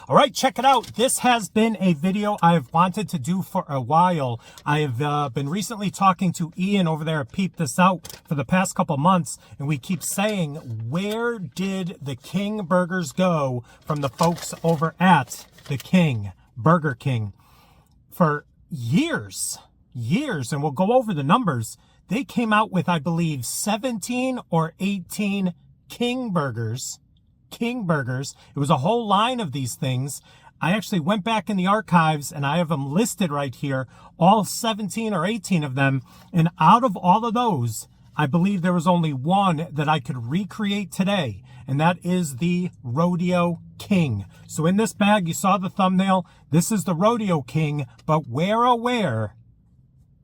All right, check it out. This has been a video I've wanted to do for a while. I have been recently talking to Ian over there at Peep This Out for the past couple months, and we keep saying, where did the King burgers go from the folks over at the King, Burger King? For years, and we'll go over the numbers. They came out with, I believe, 17 or 18 King burgers. It was a whole line of these things. I actually went back in the archives and I have them listed right here, all 17 or 18 of them. And out of all of those, I believe there was only one that I could recreate today, and that is the Rodeo King. So in this bag, you saw the thumbnail. This is the Rodeo King, but where, oh where,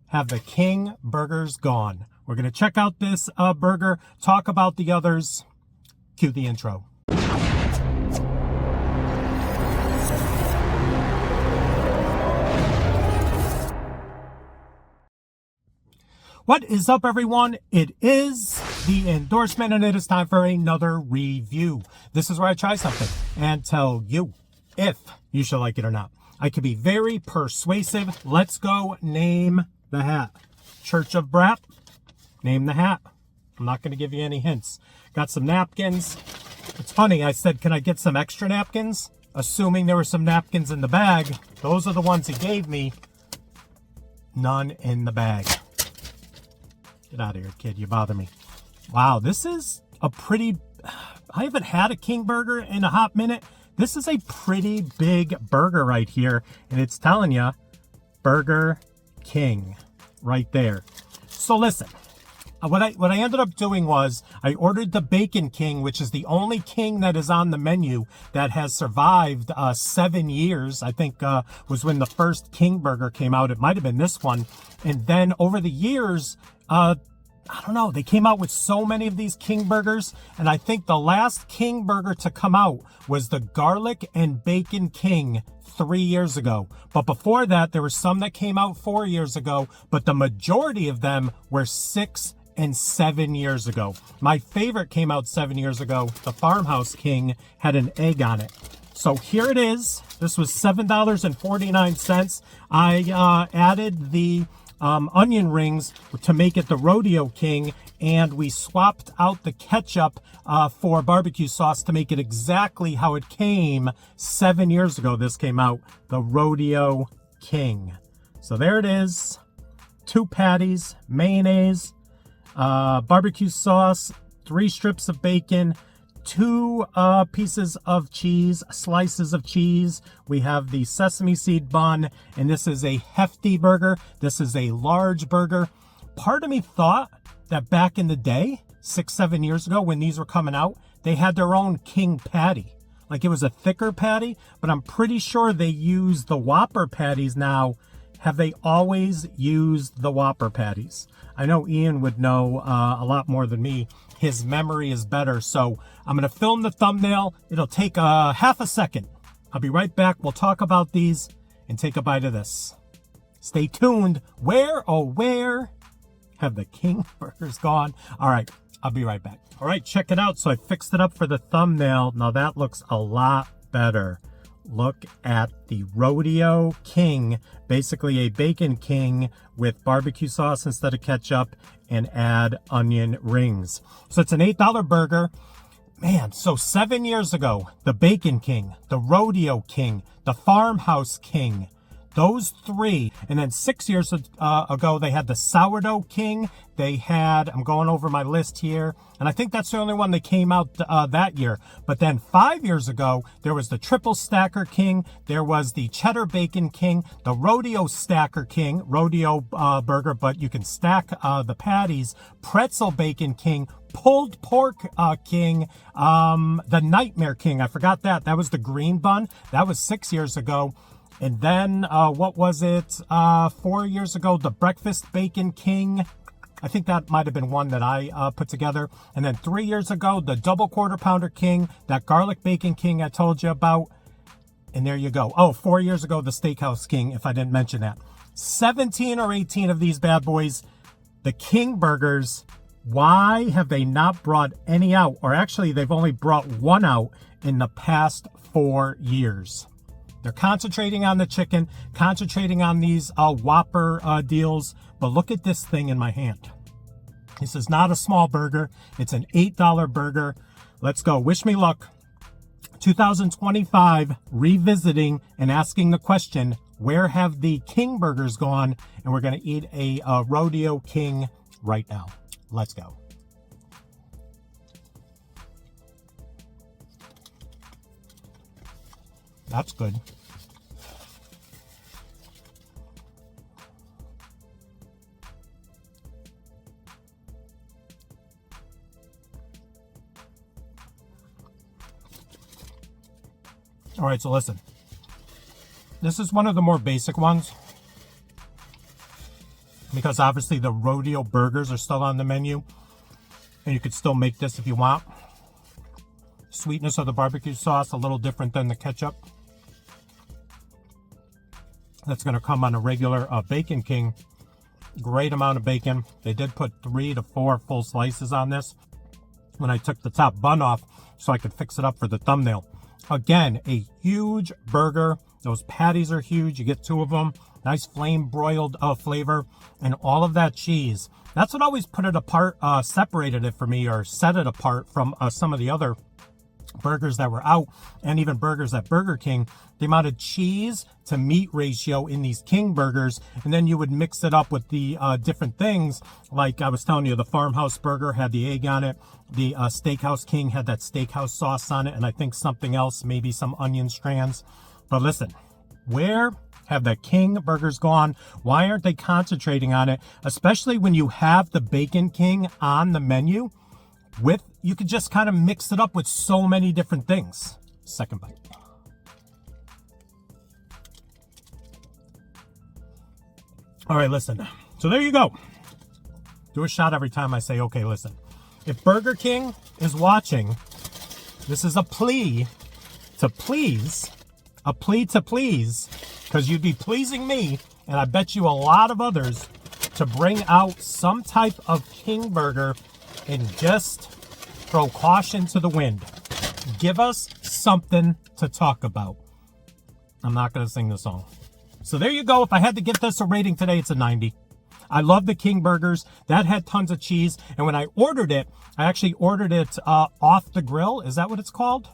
have the King burgers gone? We're going to check out this burger, talk about the others. Cue the intro. What is up, everyone? It is the endorsement, and it is time for another review. This is where I try something and tell you if you should like it or not. I could be very persuasive. Let's go. Name the hat. Church of Brat, name the hat. I'm not going to give you any hints. Got some napkins. It's funny, I said, can I get some extra napkins? Assuming there were some napkins in the bag. Those are the ones he gave me. None in the bag. Get out of here, kid. You bother me. Wow, this is a pretty... I haven't had a King burger in a hot minute. This is a pretty big burger right here. And it's telling you, Burger King right there. So listen, what I ended up doing was I ordered the Bacon King, which is the only King that is on the menu that has survived 7 years. I think was when the first King burger came out. It might have been this one. And then over the years, I don't know, they came out with so many of these King burgers, and I think the last King burger to come out was the Garlic and Bacon King 3 years ago. But before that, there were some that came out 4 years ago, but the majority of them were 6 and 7 years ago. My favorite came out 7 years ago. The Farmhouse King had an egg on it. So here it is. This was $7.49. I added the onion rings to make it the Rodeo King, and we swapped out the ketchup for barbecue sauce to make it exactly how it came 7 years ago. This came out, the Rodeo King. So there it is. 2 patties, mayonnaise, barbecue sauce, 3 strips of bacon, 2 pieces of cheese, slices of cheese. We have the sesame seed bun, and this is a hefty burger. This is a large burger. Part of me thought that back in the day, 6-7 years ago when these were coming out, they had their own King patty. Like it was a thicker patty, but I'm pretty sure they use the Whopper patties now. Have they always used the Whopper patties? I know Ian would know a lot more than me. His memory is better. So I'm going to film the thumbnail. It'll take half a second. I'll be right back. We'll talk about these and take a bite of this. Stay tuned. Where, oh where, have the King burgers gone? All right, I'll be right back. All right, check it out. So I fixed it up for the thumbnail. Now that looks a lot better. Look at the Rodeo King, basically a Bacon King with barbecue sauce instead of ketchup, and add onion rings. So it's an $8 burger. Man, so 7 years ago, the Bacon King, the Rodeo King, the Farmhouse King, those 3. And then 6 years ago, they had the Sourdough King. They had, I'm going over my list here, and I think that's the only one that came out that year. But then 5 years ago, there was the Triple Stacker King. There was the Cheddar Bacon King, the Rodeo Stacker King, rodeo burger, but you can stack the patties, Pretzel Bacon King, Pulled Pork King, the Nightmare King. I forgot that. That was the green bun. That was 6 years ago. And then, what was it, 4 years ago, the Breakfast Bacon King. I think that might have been one that I put together. And then 3 years ago, the Double Quarter Pounder King, that Garlic Bacon King I told you about. And there you go. Oh, 4 years ago, the Steakhouse King, if I didn't mention that. 17 or 18 of these bad boys, the King burgers, Why have they not brought any out? Or actually, they've only brought one out in the past 4 years. They're concentrating on the chicken, concentrating on these Whopper deals. But look at this thing in my hand. This is not a small burger. It's an $8 burger. Let's go. Wish me luck. 2025, revisiting and asking the question, where have the King burgers gone? And we're going to eat a Rodeo King right now. Let's go. That's good. All right, so listen. This is one of the more basic ones, because obviously the rodeo burgers are still on the menu, and you could still make this if you want. Sweetness of the barbecue sauce, a little different than the ketchup. That's going to come on a regular Bacon King. Great amount of bacon. They did put 3 to 4 full slices on this when I took the top bun off so I could fix it up for the thumbnail. Again, a huge burger. Those patties are huge. You get 2 of them. Nice flame broiled flavor. And all of that cheese. That's what always put it apart, separated it for me, or set it apart from some of the other burgers that were out, and even burgers at Burger King. The amount of cheese to meat ratio in these King burgers. And then you would mix it up with the different things. Like I was telling you, the Farmhouse burger had the egg on it. The Steakhouse King had that steakhouse sauce on it, and I think something else, maybe some onion strands. But listen, where have the King burgers gone? Why aren't they concentrating on it? Especially when you have the Bacon King on the menu. You could just kind of mix it up with so many different things. Second bite. All right, listen. So there you go. Do a shot every time I say, okay, listen. If Burger King is watching, this is a plea to please, because you'd be pleasing me, and I bet you a lot of others, to bring out some type of King burger and just throw caution to the wind. Give us something to talk about. I'm not going to sing the song. So there you go. If I had to give this a rating today, it's a 90. I love the King burgers. That had tons of cheese. And when I ordered it, I actually ordered it off the grill. Is that what it's called?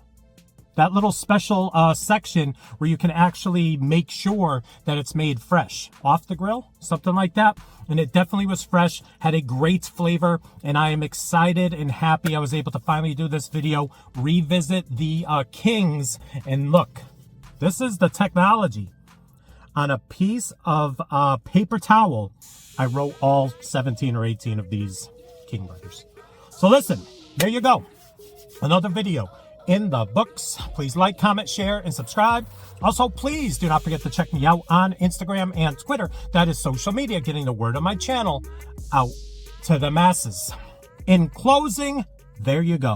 That little special section where you can actually make sure that it's made fresh. Off the grill, something like that. And it definitely was fresh, had a great flavor, and I am excited and happy I was able to finally do this video, revisit the Kings. And look, this is the technology. On a piece of paper towel, I wrote all 17 or 18 of these King burgers. So listen, there you go. Another video in the books. Please like, comment, share, and subscribe. Also, please do not forget to check me out on Instagram and Twitter. That is social media, getting the word of my channel out to the masses. In closing, there you go.